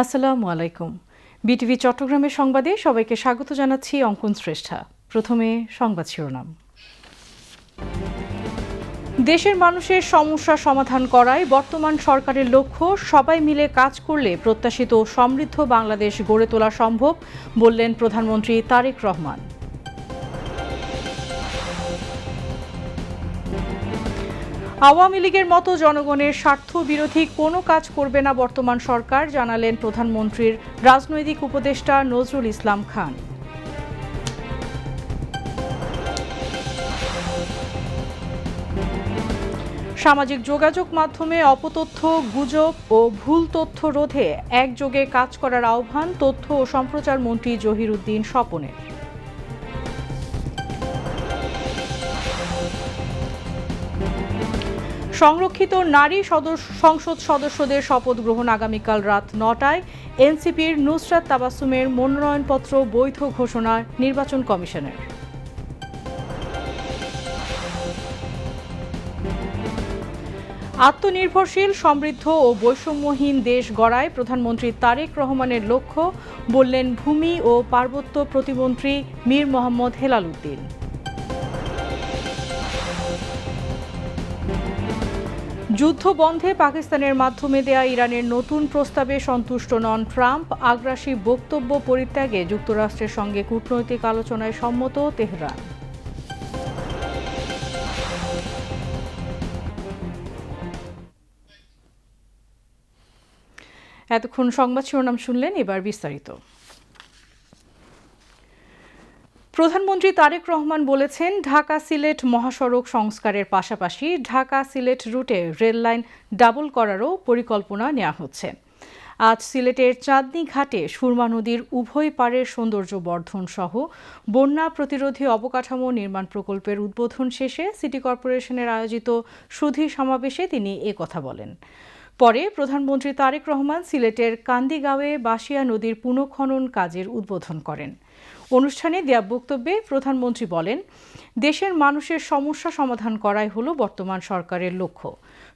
আসসালামু আলাইকুম। বিটিভি চট্টগ্রামের সংবাদে সবাইকে স্বাগত জানাচ্ছি অঙ্কন শ্রেষ্ঠা। প্রথমে সংবাদ শিরোনাম। দেশের মানুষের সমস্যা সমাধান করাই বর্তমান সরকারের লক্ষ্য। সবাই মিলে কাজ করলে প্রত্যাশিত সমৃদ্ধ বাংলাদেশ গড়ে তোলা সম্ভব, বললেন প্রধানমন্ত্রী তারেক রহমান। আওয়ামী লীগের মতো জনগণের স্বার্থ বিরোধী কোনো কাজ করবে না বর্তমান সরকার, জানালেন প্রধানমন্ত্রীর রাজনৈতিক উপদেষ্টা নজরুল ইসলাম খান। সামাজিক যোগাযোগ মাধ্যমে অপতথ্য, গুজব ও ভুল তথ্য রোধে একযোগে কাজ করার আহ্বান তথ্য ও সম্প্রচার মন্ত্রী জহিরুদ্দিন স্বপনের। সংরক্ষিত নারী সংসদ সদস্যদের শপথ গ্রহণ আগামীকাল রাত ৯টায়। এনসিপির নুসরাত তাবাসসুমের মনোনয়নপত্র বৈধ ঘোষণা নির্বাচন কমিশনের। আত্মনির্ভরশীল, সমৃদ্ধ ও বৈষম্যহীন দেশ গড়ায় প্রধানমন্ত্রী তারেক রহমানের লক্ষ্য, বললেন ভূমি ও পার্বত্য প্রতিমন্ত্রী মীর মোহাম্মদ হেলাল উদ্দিন। যুদ্ধ বন্ধে পাকিস্তানের মাধ্যমে দেয়া ইরানের নতুন প্রস্তাবে সন্তুষ্ট নন ট্রাম্প। আগ্রাসী বক্তব্য পরিত্যাগে যুক্তরাষ্ট্রের সঙ্গে কূটনৈতিক আলোচনায় সম্মত তেহরান। এতক্ষণ সংবাদ শিরোনাম শুনলেন, এবার বিস্তারিত। প্রধানমন্ত্রী তারেক রহমান বলেছেন, ঢাকা সিলেট মহাসড়ক সংস্কারের পাশাপাশি ঢাকা সিলেট রুটে রেল লাইন ডাবল করারও পরিকল্পনা নেওয়া হচ্ছে। আজ সিলেটের চাঁদনী ঘাটে সুরমা নদীর উভয় পাড়ের সৌন্দর্য বর্ধন সহ বন্যা প্রতিরোধী অবকাঠামো নির্মাণ প্রকল্পের উদ্বোধন শেষে সিটি কর্পোরেশনের আয়োজিত সুধী সমাবেশে তিনি একথা বলেন। পরে প্রধানমন্ত্রী তারেক রহমান সিলেটের কান্দিগাঁওয়ে বাসিয়া নদীর পুনঃখনন কাজের উদ্বোধন করেন। অনুষ্ঠানে দেয়া বক্তব্যে প্রধানমন্ত্রী বলেন, দেশের মানুষের সমস্যা সমাধান করাই হলো বর্তমান সরকারের লক্ষ্য।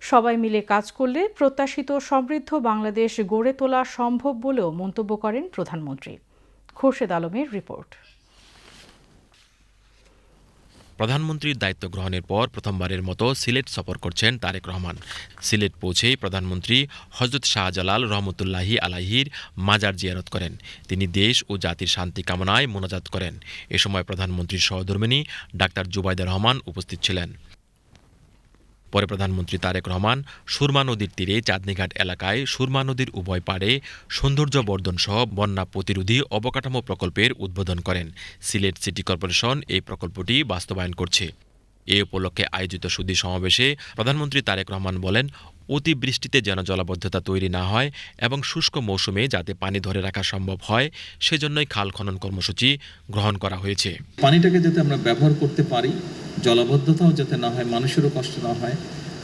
সবাই মিলে কাজ করলে প্রত্যাশিত সমৃদ্ধ বাংলাদেশ গড়ে তোলা সম্ভব বলেও মন্তব্য করেন প্রধানমন্ত্রী। খোরশেদ আলমের রিপোর্ট। প্রধানমন্ত্রীর দায়িত্ব গ্রহণের পর প্রথমবারের মতো সিলেট সফর করছেন তারেক রহমান। সিলেট পৌঁছেই প্রধানমন্ত্রী হযরত শাহজালাল রহমতুল্লাহি আলাইহির মাজার জিয়ারত করেন। তিনি দেশ ও জাতির শান্তি কামনায় মোনাজাত করেন। এ সময় প্রধানমন্ত্রীর সহধর্মিণী ডাক্তার জুবাইদা রহমান উপস্থিত ছিলেন। পরে প্রধানমন্ত্রী তারেক রহমান সুরমা নদীর তীরে চাঁদনীঘাট এলাকায় সুরমা নদীর উভয় পাড়ে সৌন্দর্য বর্ধন সহ বন্যা প্রতিরোধী অবকাঠামো প্রকল্পের উদ্বোধন করেন। সিলেট সিটি কর্পোরেশন এই প্রকল্পটি বাস্তবায়ন করছে। এ উপলক্ষে আয়োজিত সুধী সমাবেশে প্রধানমন্ত্রী তারেক রহমান বলেন, অতিবৃষ্টিতে যেন জলাবদ্ধতা তৈরি না হয় এবং শুষ্ক মৌসুমে যাতে পানি ধরে রাখা সম্ভব হয়, সেজন্যই খাল খনন কর্মসূচি গ্রহণ করা হয়েছে। পানিটাকে যাতে আমরা ব্যবহার করতে পারি, জলাবদ্ধতাও যাতে না হয়, মানুষেরও কষ্ট না হয়,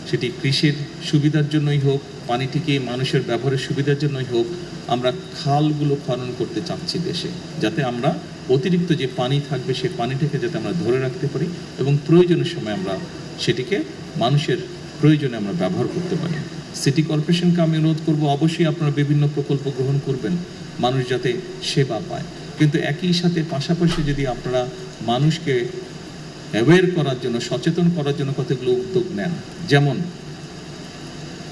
সেটি কৃষির সুবিধার জন্যই হোক, পানিটিকে মানুষের ব্যবহারের সুবিধার জন্যই হোক, আমরা খালগুলো খনন করতে চাচ্ছি দেশে, যাতে আমরা অতিরিক্ত যে পানি থাকবে সে পানিটাকে যাতে আমরা ধরে রাখতে পারি এবং প্রয়োজনের সময় আমরা সেটিকে মানুষের প্রয়োজনে আমরা ব্যবহার করতে পারি। সিটি কর্পোরেশনকে আমি অনুরোধ করব, অবশ্যই আপনারা বিভিন্ন প্রকল্প গ্রহণ করবেন মানুষ যাতে সেবা পায়, কিন্তু একই সাথে পাশাপাশি যদি আপনারা মানুষকে অ্যাওয়্যার করার জন্য, সচেতন করার জন্য কতগুলো উদ্যোগ নেন, যেমন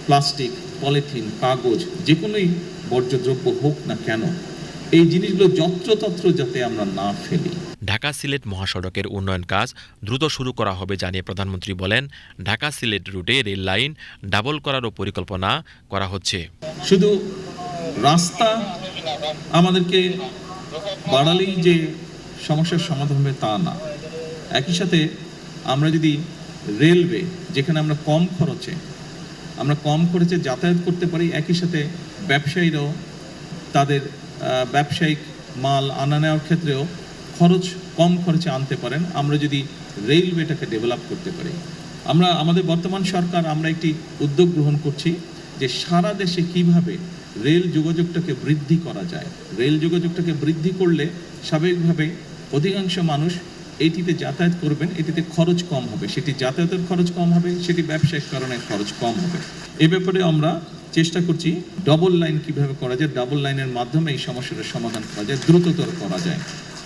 প্লাস্টিক, পলিথিন, কাগজ, যে কোনোই বর্জ্যদ্রব্য হোক না কেন, এই জিনিসগুলো যত্রতত্র যাতে আমরা না ফেলি। ঢাকা সিলেট মহাসড়কের উন্নয়ন কাজ দ্রুত শুরু করা হবে জানিয়ে প্রধানমন্ত্রী বলেন, ঢাকা সিলেট রুটে রেল লাইন ডাবল করারও পরিকল্পনা করা হচ্ছে। শুধু রাস্তা আমাদেরকে বাড়ালেই যে সমস্যার সমাধান হবে তা না, একই সাথে আমরা যদি রেলওয়ে, যেখানে আমরা কম খরচে যাতায়াত করতে পারি, একই সাথে ব্যবসায়ীরাও তাদের ব্যবসায়িক মাল আনা নেওয়ার ক্ষেত্রেও কম খরচে আনতে পারেন, আমরা যদি রেলওয়েটাকে ডেভেলপ করতে পারি। আমাদের বর্তমান সরকার আমরা একটি উদ্যোগ গ্রহণ করছি যে সারা দেশে কিভাবে রেল যোগাযোগটাকে বৃদ্ধি করা যায়। রেল যোগাযোগটাকে বৃদ্ধি করলে স্বাভাবিকভাবে অধিকাংশ মানুষ এটিতে যাতায়াত করবেন, এটিতে খরচ কম হবে, সেটি যাতায়াতের খরচ কম হবে, সেটি ব্যবসায়িক কারণে খরচ কম হবে। এ ব্যাপারে আমরা চেষ্টা করছি ডবল লাইন কিভাবে করা যায়, ডাবল লাইনের মাধ্যমে এই সমস্যাটার সমাধান করা যায়, দ্রুততর করা যায়।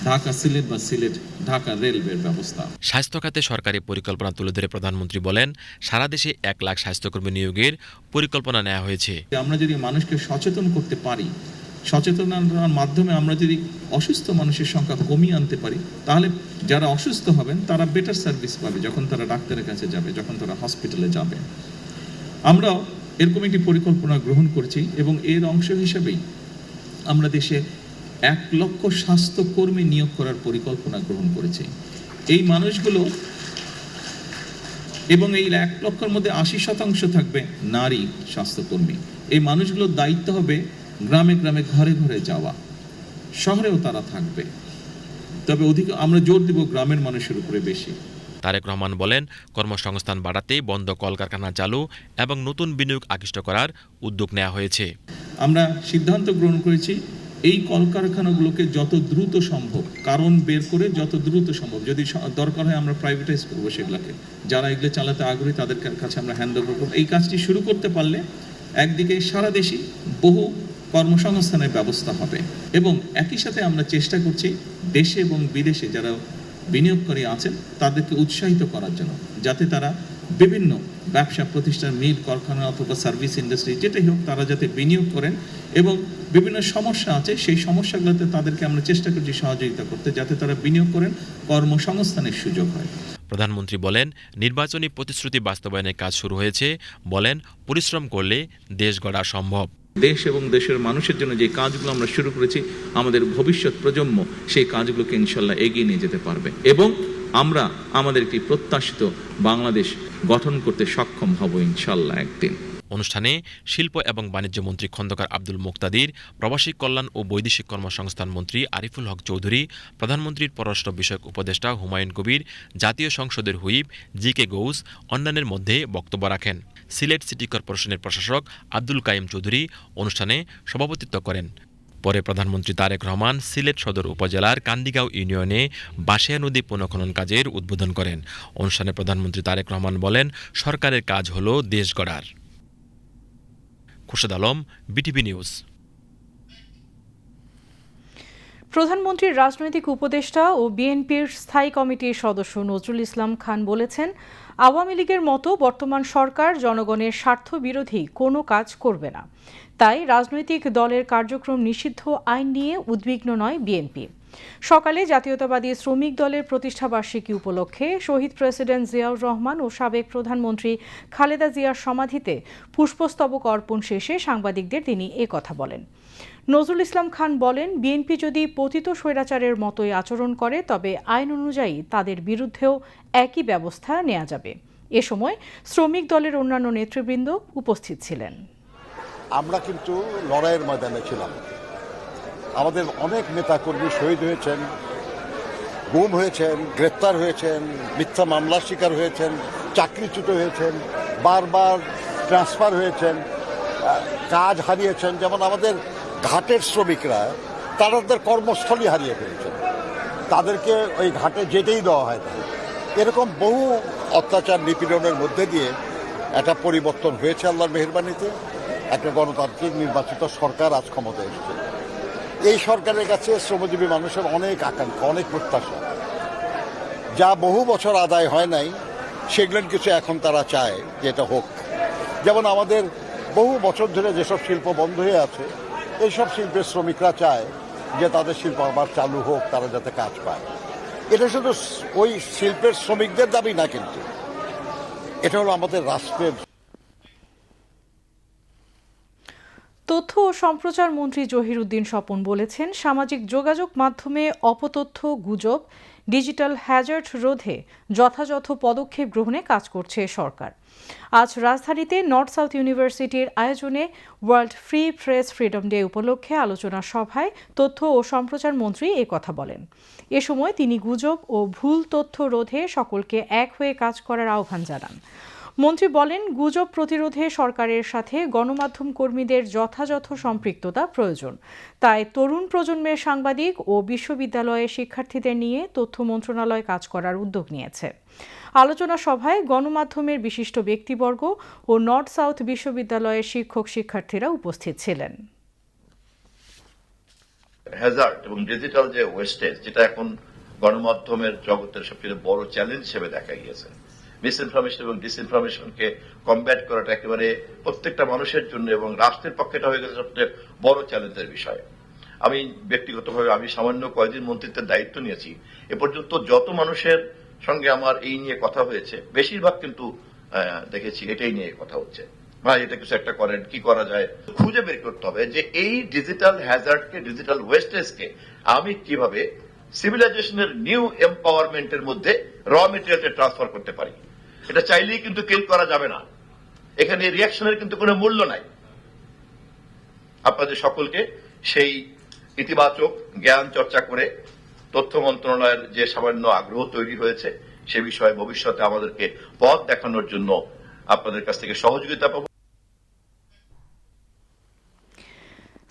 ঢাকা সিলেট বা সিলেট ঢাকা রেলওয়ের ব্যবস্থা। স্বাস্থ্য খাতে সরকারি পরিকল্পনা তুলে ধরে প্রধানমন্ত্রী বলেন, সারা দেশে 1 লাখ স্বাস্থ্যকর্মী নিয়োগের পরিকল্পনা নেওয়া হয়েছে। আমরা যদি মানুষকে সচেতন করতে পারি, সচেতনতার মাধ্যমে আমরা যদি অসুস্থ মানুষের সংখ্যা কমিয়ে আনতে পারি, তাহলে যারা অসুস্থ হবেন তারা বেটার সার্ভিস পাবে যখন তারা ডাক্তারের কাছে যাবে, যখন তারা হসপিটালে যাবে। আমরাও এরকম একটি পরিকল্পনা গ্রহণ করছি এবং এর অংশ হিসেবেই আমরা দেশে 1 লক্ষ স্বাস্থ্যকর্মী নিয়োগ করার পরিকল্পনা গ্রহণ করেছি। এই মানুষগুলো এবং এই 1 লক্ষের মধ্যে 80% থাকবে নারী স্বাস্থ্যকর্মী। এই মানুষগুলোর দায়িত্ব হবে গ্রামে গ্রামে ঘরে ঘরে যাওয়া, শহরেও তারা থাকবে, তবে আমরা জোর দিব গ্রামের মানুষের উপরে বেশি। তারেক রহমান বলেন, কর্মসংস্থান বাড়াতে বন্ধ কলকারখানা চালু এবং নতুন বিনিয়োগ আকৃষ্ট করার উদ্যোগ নেওয়া হয়েছে। আমরা সিদ্ধান্ত গ্রহণ করেছি এই কলকারখানাগুলোকে যত দ্রুত সম্ভব কারণ বের করে যত দ্রুত সম্ভব, যদি দরকার হয় আমরা প্রাইভেটাইজ করবো সেগুলোকে। যারা এগুলো চালাতে আগ্রহী তাদের কাছে আমরা হ্যান্ড ওভার করবো। এই কাজটি শুরু করতে পারলে একদিকে সারা দেশে বহু কর্মসংস্থানের ব্যবস্থা হবে এবং একই সাথে আমরা চেষ্টা করছি দেশে এবং বিদেশে যারা বিনিয়োগকারী আছেন তাদেরকে উৎসাহিত করার জন্য, যাতে তারা বিভিন্ন ব্যবসা প্রতিষ্ঠান, মিল, কারখানা অথবা সার্ভিস ইন্ডাস্ট্রি যেটাই হোক, তারা যাতে বিনিয়োগ করেন এবং বিভিন্ন সমস্যা আছে সেই সমস্যাগুলোতে তাদেরকে আমরা চেষ্টা করছি সহযোগিতা করতে, যাতে তারা বিনিয়োগ করেন, কর্মসংস্থানের সুযোগ হয়। প্রধানমন্ত্রী বলেন, নির্বাচনী প্রতিশ্রুতি বাস্তবায়নের কাজ শুরু হয়েছে। বলেন, পরিশ্রম করলে দেশ গড়া সম্ভব। দেশ এবং দেশের মানুষের জন্য যে কাজগুলো আমরা শুরু করেছি, আমাদের ভবিষ্যৎ প্রজন্ম সেই কাজগুলোকে ইনশাল্লাহ এগিয়ে নিয়ে যেতে পারবে এবং আমরা আমাদের একটি প্রত্যাশিত বাংলাদেশ গঠন করতে সক্ষম হব ইনশাল্লাহ একদিন। অনুষ্ঠানে শিল্প এবং বাণিজ্য মন্ত্রী খন্দকার আব্দুল মুক্তাদির, প্রবাসী কল্যাণ ও বৈদেশিক কর্মসংস্থান মন্ত্রী আরিফুল হক চৌধুরী, প্রধানমন্ত্রীর পররাষ্ট্র বিষয়ক উপদেষ্টা হুমায়ুন কবির, জাতীয় সংসদের হুইপ জি.কে. গৌস অন্যান্যের মধ্যে বক্তব্য রাখেন। সিলেট সিটি কর্পোরেশনের প্রশাসক আব্দুল কাইম চৌধুরী অনুষ্ঠানে সভাপতিত্ব করেন। পরে প্রধানমন্ত্রী তারেক রহমান সিলেট সদর উপজেলার কান্দিগাঁও ইউনিয়নে বাঁশিয়া নদী পুনঃখনন কাজের উদ্বোধন করেন। অনুষ্ঠানে প্রধানমন্ত্রী তারেক রহমান বলেন, সরকারের কাজ হল দেশ গড়ার। Khurshed Alam, BTV news. প্রধানমন্ত্রীর রাজনৈতিক উপদেষ্টা ও বিএনপির স্থায়ী কমিটির সদস্য নজরুল ইসলাম খান বলেছেন, আওয়ামী লীগের মতো বর্তমান সরকার জনগণের স্বার্থ বিরোধী কোনো কাজ করবে না। তাই রাজনৈতিক দলের কার্যক্রম নিষিদ্ধ আইন নিয়ে উদ্বিগ্ন নয় বিএনপি। সকালে জাতীয়তাবাদী শ্রমিক দলের প্রতিষ্ঠাবার্ষিকী উপলক্ষে শহীদ প্রেসিডেন্ট জিয়াউর রহমান ও সাবেক প্রধানমন্ত্রী খালেদা জিয়ার সমাধিতে পুষ্পস্তবক অর্পণ শেষে সাংবাদিকদের তিনি একথা বলেন। নজরুল ইসলাম খান বলেন, বিএনপি যদি পতিত স্বৈরাচারের মতোই আচরণ করে তবে আইন অনুযায়ী তাদের বিরুদ্ধেও একই ব্যবস্থা নেওয়া যাবে। এ সময় শ্রমিক দলের অন্যান্য নেতৃবৃন্দ উপস্থিত ছিলেন। আমরা কিন্তু লড়াইয়ের ময়দানে ছিলাম। আমাদের অনেক নেতাকর্মী শহীদ হয়েছেন, গুম হয়েছেন, গ্রেপ্তার হয়েছেন, মিথ্যা মামলার শিকার হয়েছেন, চাকরিচ্যুত হয়েছেন, বারবার ট্রান্সফার হয়েছেন, কাজ হারিয়েছেন। যেমন আমাদের ঘাটের শ্রমিকরা তাদের কর্মস্থলই হারিয়ে ফেলেছেন, তাদেরকে ওই ঘাটে যেতেই দেওয়া হয় না। এরকম বহু অত্যাচার নিপীড়নের মধ্যে দিয়ে একটা পরিবর্তন হয়েছে আল্লাহর মেহেরবানিতে। একটা গণতান্ত্রিক নির্বাচিত সরকার আজ ক্ষমতায় এসেছে। এই সরকারের কাছে শ্রমজীবী মানুষের অনেক আকাঙ্ক্ষা, অনেক প্রত্যাশা, যা বহু বছর আদায় হয় নাই, সেগুলো কিছু এখন তারা চায় যে এটা হোক। যেমন আমাদের বহু বছর ধরে যেসব শিল্প বন্ধ হয়ে আছে, এইসব শিল্পের শ্রমিকরা চায় যে তাদের শিল্প আবার চালু হোক, তারা যাতে কাজ পায়। এটা শুধু ওই শিল্পের শ্রমিকদের দাবি না, কিন্তু এটা হলো আমাদের রাষ্ট্রের। তথ্য ও সম্প্রচার মন্ত্রী জহিরুদ্দিন স্বপন বলেছেন, সামাজিক যোগাযোগ মাধ্যমে অপতথ্য, গুজব, ডিজিটাল হ্যাজার্ড রোধে যথাযথ পদক্ষেপ গ্রহণে কাজ করছে সরকার। আজ রাজধানীতে নর্থ সাউথ ইউনিভার্সিটির আয়োজনে world free press freedom day উপলক্ষে আলোচনা সভায় তথ্য ও সম্প্রচার মন্ত্রী একথা বলেন। এ সময় তিনি গুজব ও ভুল তথ্য রোধে সকলকে এক হয়ে কাজ করার আহ্বান জানান। মন্ত্রী বলেন, গুজব প্রতিরোধে সরকারের সাথে গণমাধ্যম কর্মীদের যথাযথ সম্পৃক্ততা প্রয়োজন। তাই তরুণ প্রজন্মের সাংবাদিক ও বিশ্ববিদ্যালয়ের শিক্ষার্থীদের নিয়ে তথ্য মন্ত্রণালয় কাজ করার উদ্যোগ নিয়েছে। আলোচনা সভায় গণমাধ্যমের বিশিষ্ট ব্যক্তিবর্গ ও নর্থ সাউথ বিশ্ববিদ্যালয়ের শিক্ষক শিক্ষার্থীরা উপস্থিত ছিলেন। হ্যাজার্ড এবং ডিজিটাল যে ওয়েস্টেজ, যেটা এখন গণমাধ্যমের জগতের সবচেয়ে বড় চ্যালেঞ্জ হিসেবে দেখা গিয়েছে, মিসইনফরমেশন এবং ডিসইনফরমেশনকে কমব্যাট করাটা একেবারে প্রত্যেকটা মানুষের জন্য এবং রাষ্ট্রের পক্ষে এটা হয়ে গেছে সবচেয়ে বড় চ্যালেঞ্জের বিষয়। আমি ব্যক্তিগতভাবে আমি সামান্য কয়েকদিন মন্ত্রিত্বের দায়িত্ব নিয়েছি, এ পর্যন্ত যত মানুষের সঙ্গে আমার এই নিয়ে কথা হয়েছে বেশিরভাগ কিন্তু দেখেছি এটাই নিয়ে কথা হচ্ছে, ভাই এটা কিছু একটা করেন, কি করা যায়। খুঁজে বের করতে হবে যে এই ডিজিটাল হ্যাজার্ডকে, ডিজিটাল ওয়েস্টেজকে আমি কিভাবে সিভিলাইজেশনের নিউ এম্পাওয়ারমেন্টের মধ্যে র মেটেরিয়ালটা ট্রান্সফার করতে পারি। এটা চাইলেই কিন্তু কিল করা যাবে না, এখানে রিয়াকশনের কিন্তু কোনো মূল্য নাই। আপনাদের সকলকে সেই ইতিবাচক জ্ঞান চর্চা করে তথ্য মন্ত্রণালয়ের যে সামান্য আগ্রহ তৈরি হয়েছে সে বিষয়ে ভবিষ্যতে আমাদেরকে পথ দেখানোর জন্য আপনাদের কাছ থেকে সহযোগিতা পাবো।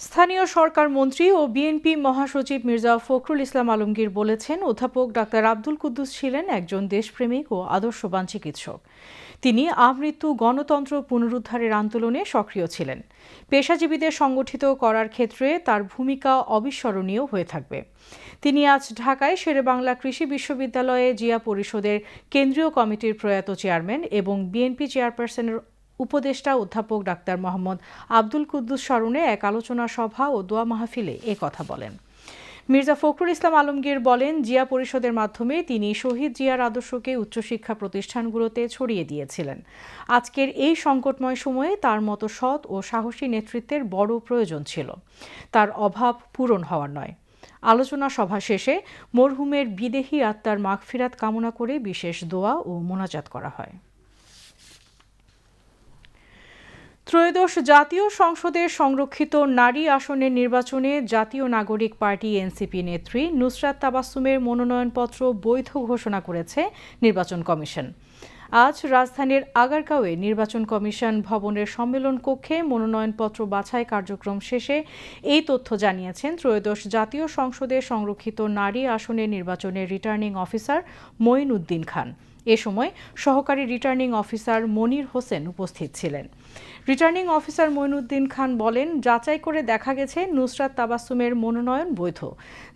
স্থানীয় সরকার মন্ত্রী ও বিএনপি মহাসচিব মির্জা ফখরুল ইসলাম আলমগীর বলেছেন, অধ্যাপক ডাক্তার আব্দুল কুদ্দুস ছিলেন একজন দেশপ্রেমিক ও আদর্শবান চিকিৎসক। তিনি আমৃত্যু গণতন্ত্র পুনরুদ্ধারের আন্দোলনে সক্রিয় ছিলেন। পেশাজীবীদের সংগঠিত করার ক্ষেত্রে তার ভূমিকা অবিস্মরণীয় হয়ে থাকবে। তিনি আজ ঢাকায় শেরেবাংলা কৃষি বিশ্ববিদ্যালয়ে জিয়া পরিষদের কেন্দ্রীয় কমিটির প্রয়াত চেয়ারম্যান এবং বিএনপি চেয়ারপারসনের উপদেষ্টা অধ্যাপক ডাক্তার মোহাম্মদ আব্দুল কুদ্দুস স্মরণে এক আলোচনা সভা ও দোয়া মাহফিলে এ কথা বলেন। মির্জা ফখরুল ইসলাম আলমগীর বলেন, জিয়া পরিষদের মাধ্যমে তিনি শহীদ জিয়ার আদর্শকে উচ্চশিক্ষা প্রতিষ্ঠানগুলোতে ছড়িয়ে দিয়েছিলেন। আজকের এই সংকটময় সময়ে তার মতো সৎ ও সাহসী নেতৃত্বের বড় প্রয়োজন ছিল। তার অভাব পূরণ হওয়ার নয়। আলোচনা সভা শেষে মরহুমের বিদেহী আত্মার মাগফিরাত কামনা করে বিশেষ দোয়া ও মোনাজাত করা হয়। ত্রয়োদশ জাতীয় সংসদের সংরক্ষিত নারী আসনের নির্বাচনে জাতীয় নাগরিক পার্টি এনসিপি নেত্রী নুসরাত তাবাসসুমের মনোনয়নপত্র বৈধ ঘোষণা করেছে নির্বাচন কমিশন। আজ রাজধানীর আগারগাঁওয়ে নির্বাচন কমিশন ভবনের সম্মেলন কক্ষে মনোনয়নপত্র বাছাই কার্যক্রম শেষে এই তথ্য জানিয়েছেন ত্রয়োদশ জাতীয় সংসদের সংরক্ষিত নারী আসনের নির্বাচনের রিটার্নিং অফিসার মঈন উদ্দিন খান। এ সময় সহকারী রিটার্নিং অফিসার মনির হোসেন উপস্থিত ছিলেন। রিটার্নিং অফিসার মঈনুদ্দিন খান বলেন, যাচাই করে দেখা গেছে নুসরাত তাবাসসুমের মনোনয়ন বৈধ।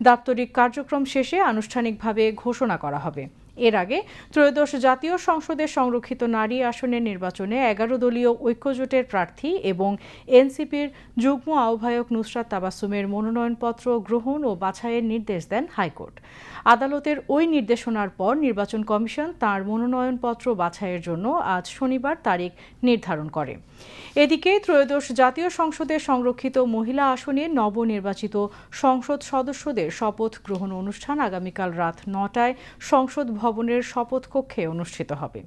দাপ্তরিক কার্যক্রম শেষে আনুষ্ঠানিকভাবে ঘোষণা করা হবে। এর আগে ত্রয়োদশ জাতীয় সংসদের সংরক্ষিত নারী আসনের নির্বাচনে 11 দলীয় ঐক্যজোটের প্রার্থী এবং এনসিপির যুগ্ম আহ্বায়ক নুসরাত তাবাসসুমের মনোনয়নপত্র গ্রহণ ও বাছাইয়ের নির্দেশ দেন হাইকোর্ট। আদালতের ওই নির্দেশনার পর নির্বাচন কমিশন তার মনোনয়নপত্র বাছাইয়ের জন্য আজ শনিবার তারিখ নির্ধারণ করে। এদিকে ত্রয়োদশ জাতীয় সংসদের সংরক্ষিত মহিলা আসনে নবনির্বাচিত সংসদ সদস্যদের শপথ গ্রহণ অনুষ্ঠান আগামীকাল রাত 9টায় সংসদ ভবনের শপথ কক্ষে অনুষ্ঠিত হবে।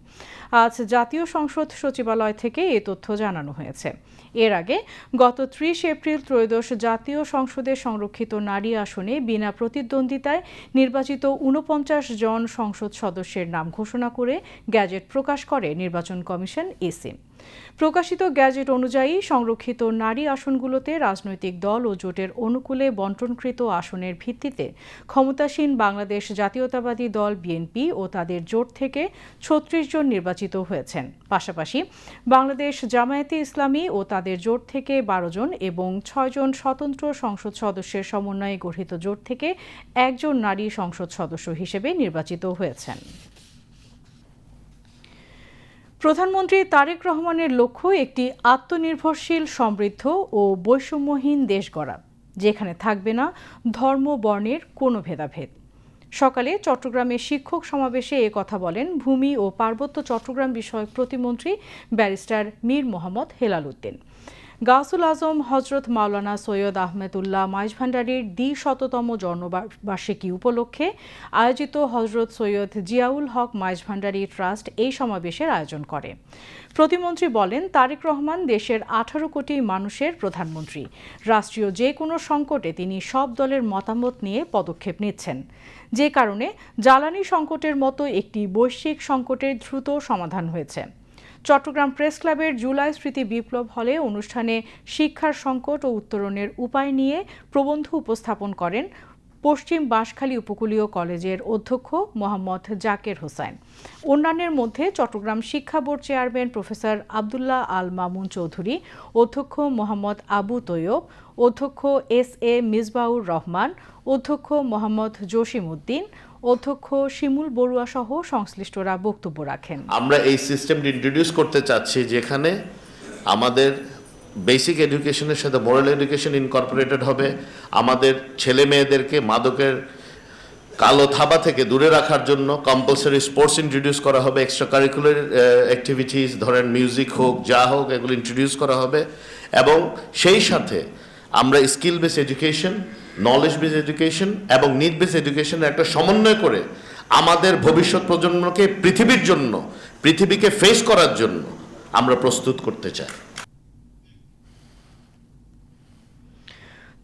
আজ জাতীয় সংসদ সচিবালয় থেকে এ তথ্য জানানো হয়েছে। এর আগে গত 30 এপ্রিল ত্রয়োদশ জাতীয় সংসদের সংরক্ষিত নারী আসনে বিনা প্রতিদ্বন্দ্বিতায় নির্বাচিত 49 জন সংসদ সদস্যের নাম ঘোষণা করে গ্যাজেট প্রকাশ করে নির্বাচন কমিশন ইসি। প্রকাশিত গ্যাজেট অনুযায়ী সংরক্ষিত নারী আসনগুলোতে রাজনৈতিক দল ও জোটের অনুকূলে বণ্টনকৃত আসনের ভিত্তিতে ক্ষমতাসীন বাংলাদেশ জাতীয়তাবাদী দল বিএনপি ও তাদের জোট থেকে 36 জন নির্বাচিত হয়েছেন। পাশাপাশি বাংলাদেশ জামায়াতে ইসলামী ও তাদের জোট থেকে 12 জন এবং 6 জন স্বতন্ত্র সংসদ সদস্যের সমন্বয়ে গঠিত জোট থেকে 1 জন নারী সংসদ সদস্য হিসেবে নির্বাচিত হয়েছেন। প্রধানমন্ত্রী তারেক রহমানের লক্ষ্য একটি আত্মনির্ভরশীল, সমৃদ্ধ ও বৈষম্যহীন দেশ গড়া, যেখানে থাকবে না ধর্ম বর্ণের কোনো ভেদাভেদ। সকালে চট্টগ্রামে শিক্ষক সমাবেশে এ কথা বলেন ভূমি ও পার্বত্য চট্টগ্রাম বিষয়ক প্রতিমন্ত্রী ব্যারিস্টার মীর মোহাম্মদ হেলাল উদ্দিন। গাউসুল আজম হজরত মাওলানা সৈয়দ আহমেদুল্লাহ মাইজভান্ডারীর ২০০তম জন্মবার্ষিকী উপলক্ষে আয়োজিত হজরত সৈয়দ জিয়াউল হক মাইজভান্ডারী ট্রাস্ট এই সমাবেশের আয়োজন করে। প্রতিমন্ত্রী বলেন, তারেক রহমান দেশের 18 কোটি মানুষের প্রধানমন্ত্রী। রাষ্ট্রীয় যে কোনো সংকটে তিনি সব দলের মতামত নিয়ে পদক্ষেপ নিচ্ছেন, যে কারণে জ্বালানি সংকটের মতো একটি বৈশ্বিক সংকটের দ্রুত সমাধান হয়েছে। চট্টগ্রাম প্রেস ক্লাবের জুলাই স্মৃতি বিপ্লব হলে অনুষ্ঠানে শিক্ষার সংকট ও উত্তরণের উপায় নিয়ে প্রবন্ধ উপস্থাপন করেন পশ্চিম বাঁশখালী উপকূলীয় কলেজের অধ্যক্ষ মোহাম্মদ জাকের হোসেন। অন্যান্যের মধ্যে চট্টগ্রাম শিক্ষা board chairman professor Abdullah Al Mamun Chowdhury, অধ্যক্ষ মোহাম্মদ আবু তৈয়ব, অধ্যক্ষ এস.এ. মিসবাউর রহমান, অধ্যক্ষ মোহাম্মদ জসিম উদ্দিন, অধ্যক্ষ শিমুল বড়ুয়া সহ সংশ্লিষ্টরা বক্তব্য রাখেন। আমরা এই সিস্টেমটি ইন্ট্রোডিউস করতে চাচ্ছি যেখানে আমাদের বেসিক এডুকেশনের সাথে মোরাল এডুকেশন ইনকর্পোরেটেড হবে। আমাদের ছেলে মেয়েদেরকে মাদকের কালো থাবা থেকে দূরে রাখার জন্য কম্পালসারি স্পোর্টস ইন্ট্রোডিউস করা হবে, এক্সট্রা কারিকুলার অ্যাক্টিভিটিস ধরেন মিউজিক হোক যা হোক এগুলো ইন্ট্রোডিউস করা হবে। এবং সেই সাথে আমরা skill base education, knowledge base education এবং নিড বেস এডুকেশনের একটা সমন্বয় করে আমাদের ভবিষ্যৎ প্রজন্মকে পৃথিবীকে ফেস করার জন্য আমরা প্রস্তুত করতে চাই।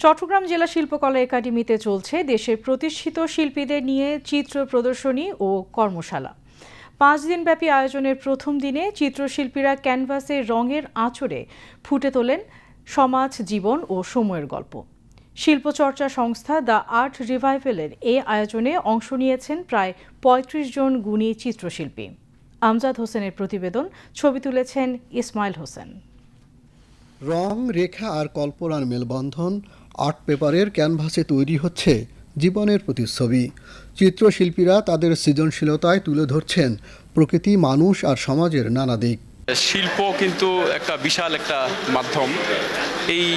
চট্টগ্রাম জেলা শিল্পকলা একাডেমিতে চলছে দেশের প্রতিষ্ঠিত শিল্পীদের নিয়ে চিত্র প্রদর্শনী ও কর্মশালা। 5 দিনব্যাপী আয়োজনের প্রথম দিনে চিত্রশিল্পীরা ক্যানভাসে রঙের আঁচড়ে ফুটে তোলেন সমাজ, জীবন ও সময়ের গল্প। শিল্পচর্চা সংস্থা দ্য আর্ট রিভাইভেলের এই আয়োজনে অংশ নিয়েছেন প্রায় 35 জন গুণী চিত্রশিল্পী। আমজাদ হোসেনের প্রতিবেদন, ছবি তুলেছেন ইসমাইল হোসেন। রং, রেখা আর কল্পনার মেলবন্ধন আর্ট পেপারের ক্যানভাসে তৈরি হচ্ছে জীবনের প্রতিচ্ছবি। চিত্রশিল্পীরা তাদের সৃজনশীলতায় তুলে ধরছেন প্রকৃতি, মানুষ আর সমাজের নানা দিক। শিল্প কিন্তু একটা বিশাল একটা মাধ্যম। এই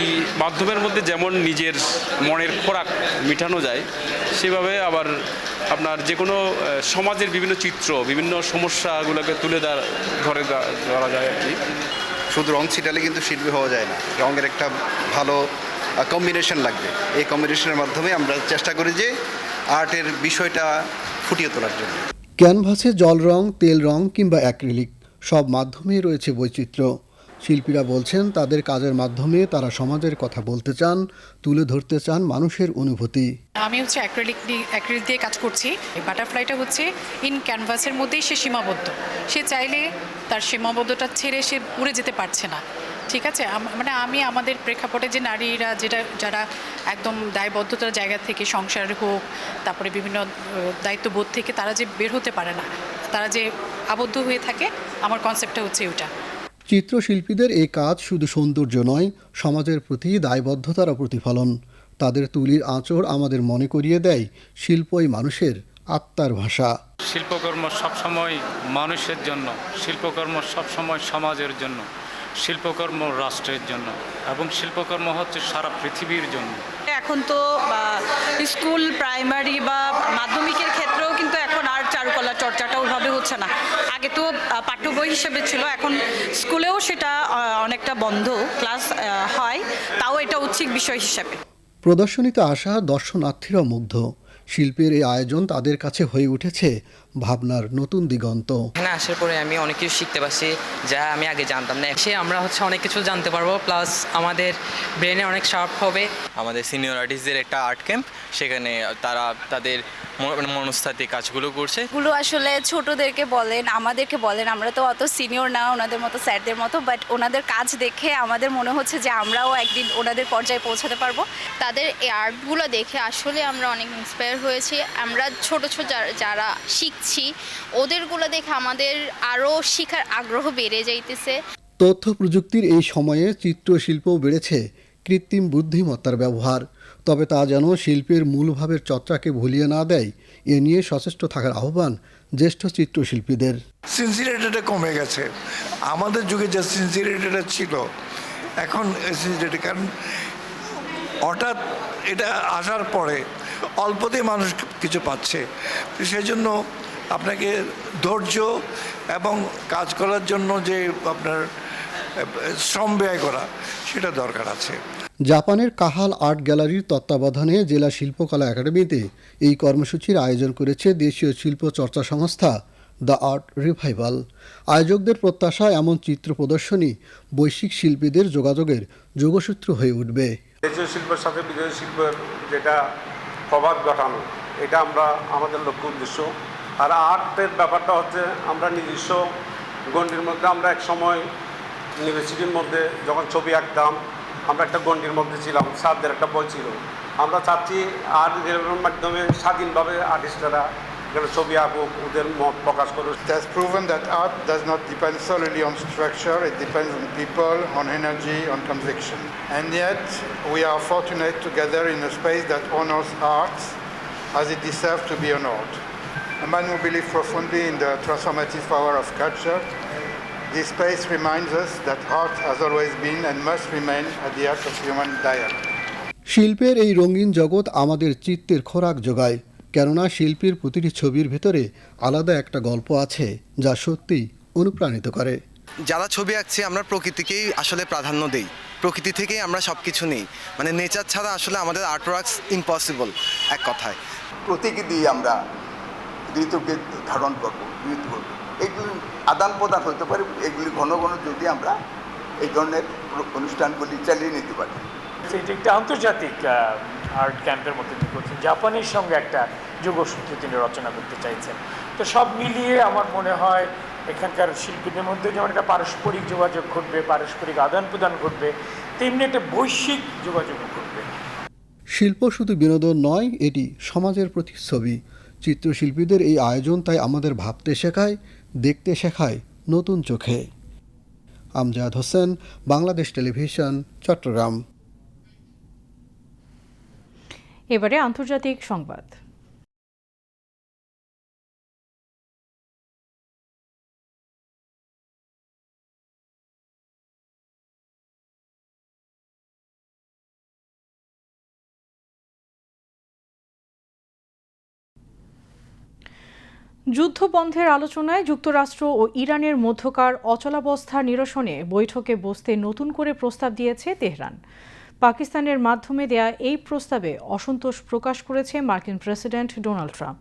মাধ্যমের মধ্যে যেমন নিজের মনের খোরাক মেটানো যায়, সেভাবে আবার আপনার যে কোনো সমাজের বিভিন্ন চিত্র, বিভিন্ন সমস্যাগুলোকে তুলে ধরা যায় আর কি। শুধু রং ছিটালে কিন্তু শিল্পী হওয়া যায় না, রঙের একটা ভালো কম্বিনেশন লাগবে। এই কম্বিনেশনের মাধ্যমে আমরা চেষ্টা করি যে আর্টের বিষয়টা ফুটিয়ে তোলার জন্য। ক্যানভাসে জল রং, তেল রং কিংবা অ্যাক্রিলিক সব মাধ্যমেই রয়েছে বৈচিত্র্য। শিল্পীরা বলছেন তাদের কাজের মাধ্যমে তারা সমাজের কথা বলতে চান, তুলে ধরতে চান মানুষের অনুভূতি। আমি হচ্ছে অ্যাক্রিলিক দিয়ে কাজ করছি। এই বাটারফ্লাইটা হচ্ছে ইন ক্যানভাসের মধ্যেই সে সীমাবদ্ধ। সে চাইলে তার সীমাবদ্ধতা ছেড়ে সে উড়ে যেতে পারছে না। ঠিক আছে, মানে আমি আমাদের প্রেক্ষাপটে যে নারীরা যারা একদম দায়বদ্ধতার জায়গা থেকে, সংসার হোক, তারপরে বিভিন্ন দায়িত্ববোধ থেকে তারা যে বের হতে পারে না, তারা যে আবদ্ধ হয়ে থাকে, আমার কনসেপ্টটা হচ্ছে ওটা। চিত্রশিল্পীদের এই কাজ শুধু সৌন্দর্য নয়, সমাজের প্রতি দায়বদ্ধতারও প্রতিফলন। তাদের তুলির আঁচড় আমাদের মনে করিয়ে দেয় শিল্পই মানুষের আত্মার ভাষা। শিল্পকর্ম সবসময় মানুষের জন্য, শিল্পকর্ম সবসময় সমাজের জন্য, শিল্পকর্ম রাষ্ট্রের জন্য এবং শিল্পকর্ম হচ্ছে সারা পৃথিবীর জন্য। এখন তো স্কুল, প্রাইমারি বা মাধ্যমিকের ক্ষেত্রেও কিন্তু এখন আর চারুকলা চর্চাটা ওইভাবে হচ্ছে না। আগে তো পাঠ্য বই হিসেবে ছিল, এখন স্কুলেও সেটা অনেকটা বন্ধ, ক্লাস হয়, তাও এটা ঐচ্ছিক বিষয় হিসেবে। প্রদর্শনীতে আসা দর্শনার্থীরা মুগ্ধ। শিল্পের এই আয়োজন তাদের কাছে হয়ে উঠেছে ভাবনার নতুন দিগন্ত। এখানে আসার পরে আমি অনেক কিছু শিখতে পারছি যা আমি আগে জানতাম না। আমরা অনেক কিছু জানতে পারবো, প্লাস আমাদের ব্রেনে অনেক শার্প হবে। আমাদের সিনিয়র আর্টিস্টদের একটা আর্ট ক্যাম্প, সেখানে তারা তাদের মনস্তাত্ত্বিক কাজগুলো করছে। এগুলো আসলে ছোটদেরকে বলেন, আমাদেরকে বলেন, আমরা তো অত সিনিয়র না ওনাদের মতো, স্যারদের মতো, বাট ওনাদের কাজ দেখে আমাদের মনে হচ্ছে যে আমরাও একদিন ওনাদের পর্যায়ে পৌঁছাতে পারবো। তাদের এই আর্টগুলো দেখে আসলে আমরা অনেক ইন্সপায়ার হয়েছি। আমরা ছোট ছোট যারা শিখছি ওদেরগুলো দেখে আমাদের আরও শেখার আগ্রহ বেড়ে যাইতেছে। তথ্য প্রযুক্তির এই সময়ে চিত্রশিল্পও বেড়েছে কৃত্রিম বুদ্ধিমত্তার ব্যবহার। তবে তা যেন শিল্পের মূলভাবের চর্চাকে ভুলিয়ে না দেয়, এ নিয়ে সচেষ্ট থাকার আহ্বান জ্যেষ্ঠ চিত্রশিল্পীদের। সিনসিয়ারিটিটা কমে গেছে। আমাদের যুগে যে সিনসিয়ারিটিটা ছিল, এখন সিনসিয়ারিটি, কারণ হঠাৎ এটা আসার পরে অল্পতেই মানুষ কিছু পাচ্ছে। সেই জন্য আপনাকে ধৈর্য এবং কাজ করার জন্য যে আপনার শ্রম ব্যয় করা, সেটা দরকার আছে। জাপানের কাহাল আর্ট গ্যালারির তত্ত্বাবধানে জেলা শিল্পকলা একাডেমিতে এই কর্মসূচির আয়োজন করেছে দেশীয় শিল্প চর্চা সংস্থা দ্য আর্ট রিভাইভাল। আয়োজকদের প্রত্যাশা এমন চিত্র প্রদর্শনী বৈশ্বিক শিল্পীদের যোগাযোগের যোগসূত্র হয়ে উঠবে। দেশীয় শিল্পের সাথে বিদেশি শিল্পের যেটা প্রভাব ঘটানো, এটা আমাদের লক্ষ্য উদ্দেশ্য। আর আর্টের ব্যাপারটা হচ্ছে আমরা নিজস্ব গণ্ডির মধ্যে আমরা এক সময় ইউনিভার্সিটির মধ্যে যখন ছবি আঁকতাম আমরা একটা গণ্ডির মধ্যে ছিলাম, স্যারদের একটা বই ছিল। আমরা চাচ্ছি আর্ট গ্যালারির মাধ্যমে স্বাধীনভাবে আর্টিস্টরা ছবি আঁকুক, ওদের মত প্রকাশ করুক। It has proven that art does not depend solely on structure, it depends on people, on energy, on conviction. And yet, we are fortunate to gather in a space that honors arts as it deserves to be honored. A man who believes profoundly in the transformative power of culture, this space reminds us that art has always been and must remain at the heart of human dialogue. শিল্পের এই রঙিন জগৎ আমাদের চিত্তের খোরাক যোগায়, কেননা শিল্পীর প্রতিটি ছবির ভেতরে আলাদা একটা গল্প আছে যা সত্যিই অনুপ্রাণিত করে। যারা ছবি আঁকছে আমরা প্রকৃতিকেই আসলে প্রাধান্য দেই, প্রকৃতি থেকেই আমরা সব কিছু নেই, মানে নেচার ছাড়া আসলে আমাদের আর্ট ওয়ার্কস ইম্পসিবল এক কথায়। প্রতীকী দিয়ে আমরা ঋতুকে ধারণ করবো, এগুলি আদান প্রদান হতে পারে, এগুলি ঘন ঘন যদি আমরা এই ধরনের অনুষ্ঠানগুলি চালিয়ে নিতে পারি। এটি একটা আন্তর্জাতিক আর্ট ক্যাম্পের মধ্যে তিনি করছেন, জাপানের সঙ্গে একটা যোগসূত্র তিনি রচনা করতে চাইছেন। তো সব মিলিয়ে আমার মনে হয় এখানকার শিল্পীদের মধ্যে যেমন একটা পারস্পরিক যোগাযোগ ঘটবে, পারস্পরিক আদান প্রদান ঘটবে, তেমনি একটা বৈশ্বিক যোগাযোগ ঘটবে। শিল্প শুধু বিনোদন নয়, এটি সমাজের প্রতিচ্ছবি। চিত্রশিল্পীদের এই আয়োজন তাই আমাদের ভাবতে শেখায়, দেখতে শেখায় নতুন চোখে। আমজাদ হোসেন, বাংলাদেশ টেলিভিশন, চট্টগ্রাম। এবারে আন্তর্জাতিক সংবাদ। যুদ্ধবন্ধের আলোচনায় যুক্তরাষ্ট্র ও ইরানের মধ্যকার অচলাবস্থা নিরসনে বৈঠকে বসতে নতুন করে প্রস্তাব দিয়েছে তেহরান। পাকিস্তানের মাধ্যমে দেয়া এই প্রস্তাবে অসন্তোষ প্রকাশ করেছে মার্কিন প্রেসিডেন্ট ডোনাল্ড ট্রাম্প।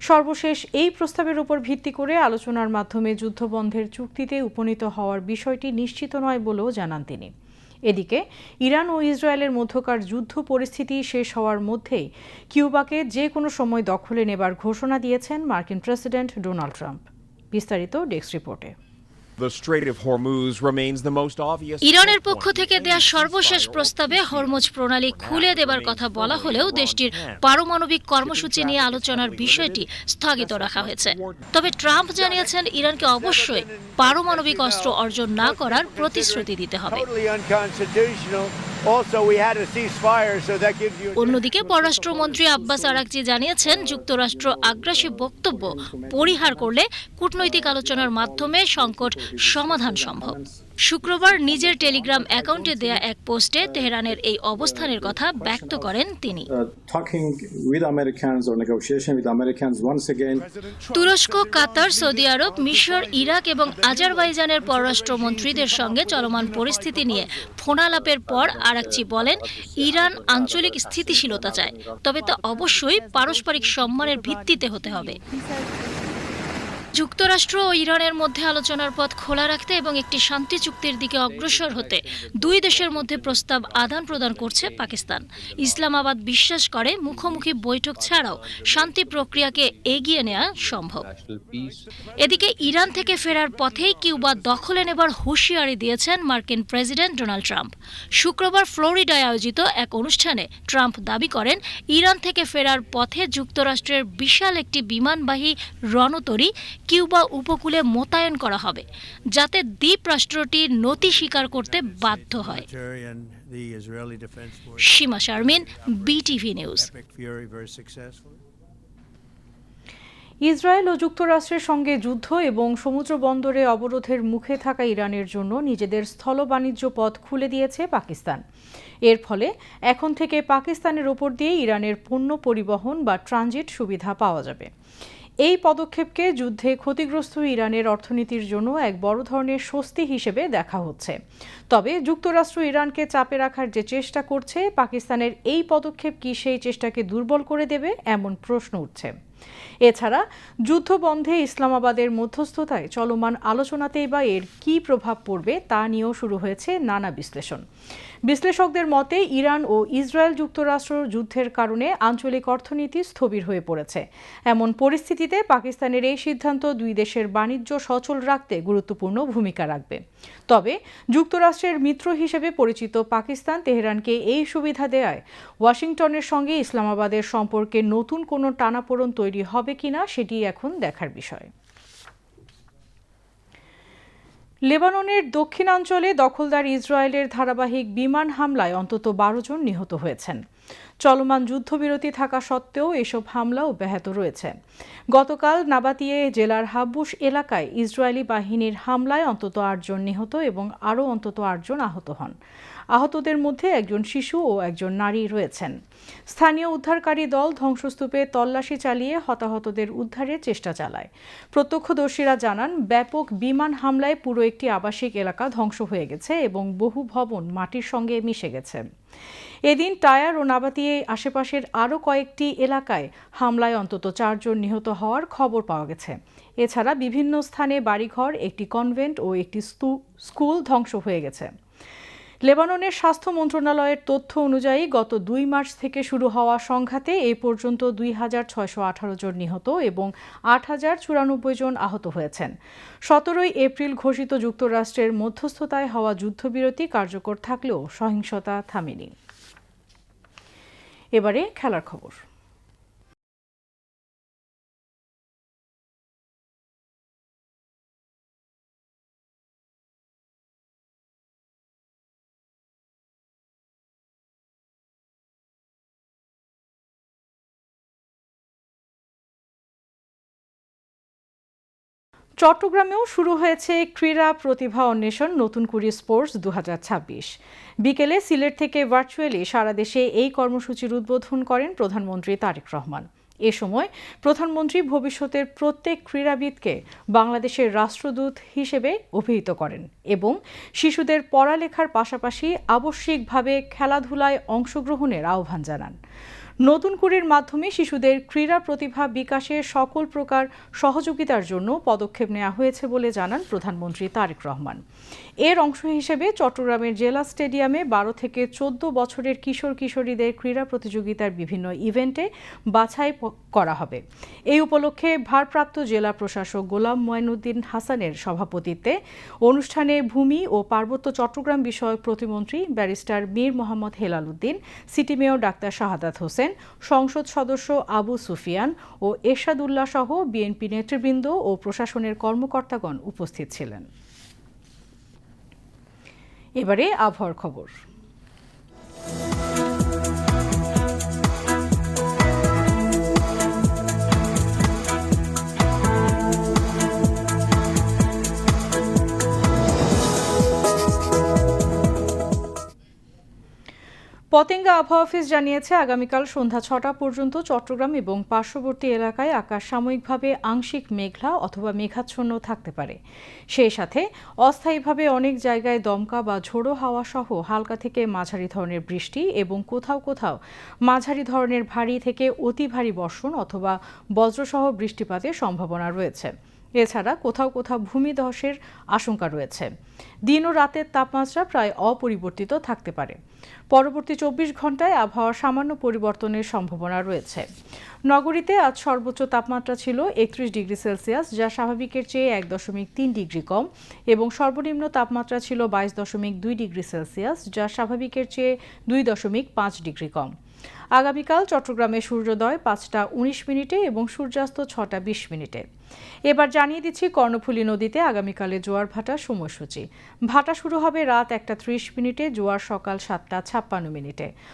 সর্বশেষ এই প্রস্তাবের উপর ভিত্তি করে আলোচনার মাধ্যমে যুদ্ধবন্ধের চুক্তিতে উপনীত হওয়ার বিষয়টি নিশ্চিত নয় বলেও জানান তিনি। এদিকে ইরান ও ইসরায়েলের মধ্যকার যুদ্ধ পরিস্থিতি শেষ হওয়ার মধ্যেই কিউবাকে যে কোনো সময় দখলে নেবার ঘোষণা দিয়েছেন মার্কিন প্রেসিডেন্ট ডোনাল্ড ট্রাম্প। বিস্তারিত ডেস্ক রিপোর্টে। ইরানের পক্ষ থেকে দেয়া সর্বশেষ প্রস্তাবে হরমুজ প্রণালী খুলে দেবার কথা বলা হলেও দেশটির পারমাণবিক কর্মসূচি নিয়ে আলোচনার বিষয়টি স্থগিত রাখা হয়েছে। তবে ট্রাম্প জানিয়েছেন ইরানকে অবশ্যই পারমাণবিক অস্ত্র অর্জন না করার প্রতিশ্রুতি দিতে হবে। অন্যদিকে পররাষ্ট্রমন্ত্রী আব্বাস আরাকচি জানিয়েছেন যুক্তরাষ্ট্র আগ্রাসী বক্তব্য পরিহার করলে কূটনৈতিক আলোচনার মাধ্যমে সংকট সমাধান সম্ভব। শুক্রবার নিজের টেলিগ্রাম অ্যাকাউন্টে দেয়া এক পোস্টে তেহরানের এই অবস্থানের কথা ব্যক্ত করেন তিনি। তুরস্ক, কাতার, সৌদি আরব, মিশর, ইরাক এবং আজারবাইজানের পররাষ্ট্রমন্ত্রীদের সঙ্গে চলমান পরিস্থিতি নিয়ে ফোনালাপের পর আরাকচি বলেন, ইরান আঞ্চলিক স্থিতিশীলতা চায়, তবে তা অবশ্যই পারস্পরিক সম্মানের ভিত্তিতে হতে হবে। যুক্তরাষ্ট্র ও ইরানের মধ্যে আলোচনার পথ খোলা রাখতে এবং একটি শান্তি চুক্তির দিকে অগ্রসর হতে দুই দেশের মধ্যে প্রস্তাব আদান প্রদান করছে পাকিস্তান। ইসলামাবাদ বিশ্বাস করে মুখোমুখি বৈঠক ছাড়াও শান্তি প্রক্রিয়াকে এগিয়ে নেওয়া সম্ভব। এদিকে ইরান থেকে ফেরার পথেই কিউবা দখলে নেবার হুঁশিয়ারি দিয়েছেন মার্কিন প্রেসিডেন্ট ডোনাল্ড ট্রাম্প। শুক্রবার ফ্লোরিডায় আয়োজিত এক অনুষ্ঠানে ট্রাম্প দাবি করেন, ইরান থেকে ফেরার পথে যুক্তরাষ্ট্রের বিশাল একটি বিমানবাহী রণতরী কিউবা উপকূলে মোতায়েন করা হবে, যাতে দ্বীপ রাষ্ট্রটি নতি স্বীকার করতে বাধ্য হয়। সীমা শারমিন, বিটিভি নিউজ। ইসরায়েল ও যুক্তরাষ্ট্রের সঙ্গে যুদ্ধ এবং সমুদ্র বন্দরে অবরোধের মুখে থাকা ইরানের জন্য নিজেদের স্থল বাণিজ্য পথ খুলে দিয়েছে পাকিস্তান। এর ফলে এখন থেকে পাকিস্তানের ওপর দিয়ে ইরানের পণ্য পরিবহন বা ট্রানজিট সুবিধা পাওয়া যাবে। এই পদক্ষেপকে যুদ্ধে ক্ষতিগ্রস্ত ইরানের অর্থনীতির জন্য এক বড় ধরনের স্বস্তি হিসেবে দেখা হচ্ছে। তবে যুক্তরাষ্ট্র ইরানকে চাপে রাখার যে চেষ্টা করছে, পাকিস্তানের এই পদক্ষেপ কি সেই চেষ্টাকে দুর্বল করে দেবে, এমন প্রশ্ন উঠছে। এছাড়া যুদ্ধ বন্ধে ইসলামাবাদের মধ্যস্থতায় চলমান আলোচনাতেই বা এর কী প্রভাব পড়বে তা নিয়েও শুরু হয়েছে নানা বিশ্লেষণ। বিশ্লেষকদের মতে ইরান ও ইসরায়েল যুক্তরাষ্ট্র যুদ্ধের কারণে আঞ্চলিক অর্থনীতি স্থবির হয়ে পড়েছে। এমন পরিস্থিতিতে পাকিস্তানের এই সিদ্ধান্ত দুই দেশের বাণিজ্য সচল রাখতে গুরুত্বপূর্ণ ভূমিকা রাখবে। তবে যুক্তরাষ্ট্রের মিত্র হিসেবে পরিচিত পাকিস্তান তেহরানকে এই সুবিধা দেয়ায় ওয়াশিংটনের সঙ্গে ইসলামাবাদের সম্পর্কে নতুন কোনো টানাপোড়েন তৈরি হবে কিনা সেটি এখন দেখার বিষয়। লেবাননের দক্ষিণাঞ্চলে দখলদার ইসরায়েলের ধারাবাহিক বিমান হামলায় অন্তত 12 জন নিহত হয়েছেন। চলমান যুদ্ধবিরতি থাকা সত্ত্বেও এসব হামলা অব্যাহত রয়েছে। গতকাল নাবাতিয়ে জেলার হাব্বুস এলাকায় ইসরায়েলি বাহিনীর হামলায় অন্তত 8 জন নিহত এবং আরও অন্তত 8 জন আহত হন। আহতদের মধ্যে একজন শিশু ও একজন নারী রয়েছেন। স্থানীয় উদ্ধারকারী দল ধ্বংসস্তূপে তল্লাশি চালিয়ে হতাহতদের উদ্ধারের চেষ্টা চালায়। প্রত্যক্ষদর্শীরা জানান, ব্যাপক বিমান হামলায় পুরো একটি আবাসিক এলাকা ধ্বংস হয়ে গেছে এবং বহু ভবন মাটির সঙ্গে মিশে গেছে। এদিন টায়ার ও নাবাতিয়ে আশেপাশের আরও কয়েকটি এলাকায় হামলায় অন্তত 4 জন নিহত হওয়ার খবর পাওয়া গেছে। এছাড়া বিভিন্ন স্থানে বাড়িঘর, একটি কনভেন্ট ও একটি স্কুল ধ্বংস হয়ে গেছে। লেবাননের স্বাস্থ্য মন্ত্রণালয়ের তথ্য অনুযায়ী গত 2 মার্চ থেকে শুরু হওয়া সংঘাতে এ পর্যন্ত 2618 জন নিহত এবং 8094 জন আহত হয়েছেন। 17 এপ্রিল ঘোষিত যুক্তরাষ্ট্রের মধ্যস্থতায় হওয়া যুদ্ধবিরতি কার্যকর থাকলেও সহিংসতা থামেনি। এবারে খেলার খবর। চট্টগ্রামেও শুরু হয়েছে ক্রীড়া প্রতিভা অন্বেষণ নতুন কুড়ি স্পোর্টস 2026। বিকেলে সিলেট থেকে ভার্চুয়ালি সারা দেশে এই কর্মসূচির উদ্বোধন করেন প্রধানমন্ত্রী তারেক রহমান। এ সময় প্রধানমন্ত্রী ভবিষ্যতের প্রত্যেক ক্রীড়াবিদকে বাংলাদেশের রাষ্ট্রদূত হিসেবে অভিহিত করেন এবং শিশুদের পড়ালেখার পাশাপাশি আবশ্যিকভাবে খেলাধুলায় অংশগ্রহণের আহ্বান জানান। নতুন কুড়ির মাধ্যমে শিশুদের ক্রীড়া প্রতিভা বিকাশে সকল প্রকার সহযোগিতার জন্য পদক্ষেপ নেওয়া হয়েছে বলে জানান প্রধানমন্ত্রী তারেক রহমান। এর অংশ হিসেবে চট্টগ্রামের জেলা স্টেডিয়ামে 12 থেকে 14 বছরের কিশোর কিশোরীদের ক্রীড়া প্রতিযোগিতার বিভিন্ন ইভেন্টে বাছাই করা হবে। এই উপলক্ষে ভারপ্রাপ্ত জেলা প্রশাসক গোলাম মঈনুদ্দিন হাসানের সভাপতিত্বে অনুষ্ঠানে ভূমি ও পার্বত্য চট্টগ্রাম বিষয়ক প্রতিমন্ত্রী barrister Mir Mohammad Helal Uddin, city mayor doctor Shahadat Hossain, সংসদ সদস্য আবু সুফিয়ান ও এরশাদুল্লাহ সহ বিএনপি নেতৃবৃন্দ ও প্রশাসনের কর্মকর্তাগণ উপস্থিত ছিলেন। এবারে আবহাওয়ার খবর। পতেঙ্গা আবহাওয়া অফিস জানিয়েছে, আগামীকাল সন্ধ্যা 6টা পর্যন্ত চট্টগ্রাম এবং পার্শ্ববর্তী এলাকায় আকাশ সাময়িকভাবে আংশিক মেঘলা অথবা মেঘাচ্ছন্ন থাকতে পারে। সেই সাথে অস্থায়ীভাবে অনেক জায়গায় দমকা বা ঝোড়ো হাওয়া সহ হালকা থেকে মাঝারি ধরনের বৃষ্টি এবং কোথাও কোথাও মাঝারি ধরনের ভারী থেকে অতি ভারী বর্ষণ অথবা বজ্রসহ বৃষ্টিপাতের সম্ভাবনা রয়েছে। এছাড়া কোথাও কোথাও ভূমিধসের আশঙ্কা রয়েছে। দিন ও রাতের তাপমাত্রা প্রায় অপরিবর্তিত থাকতে পারে। পরবর্তী 24 ঘন্টায় আবহাওয়ার সামান্য পরিবর্তনের সম্ভাবনা রয়েছে। নগরীতে আজ সর্বোচ্চ তাপমাত্রা ছিল 31 ডিগ্রি সেলসিয়াস, যা স্বাভাবিকের চেয়ে 1.3 ডিগ্রি কম, এবং সর্বনিম্ন তাপমাত্রা ছিল 22.2 ডিগ্রি সেলসিয়াস, যা স্বাভাবিকের চেয়ে 2.5 ডিগ্রি কম। আগামীকাল চট্টগ্রামে সূর্যোদয় 5টা 19 মিনিটে এবং সূর্যাস্ত 6টা 20 মিনিটে। এবার জানিয়ে দিচ্ছি কর্ণফুলী নদীতে আগামীকালে জোয়ার ভাটার সময়সূচি। ভাটা শুরু হবে রাত 1টা 30 মিনিটে, জোয়ার সকাল 7টা 56 মিনিটে।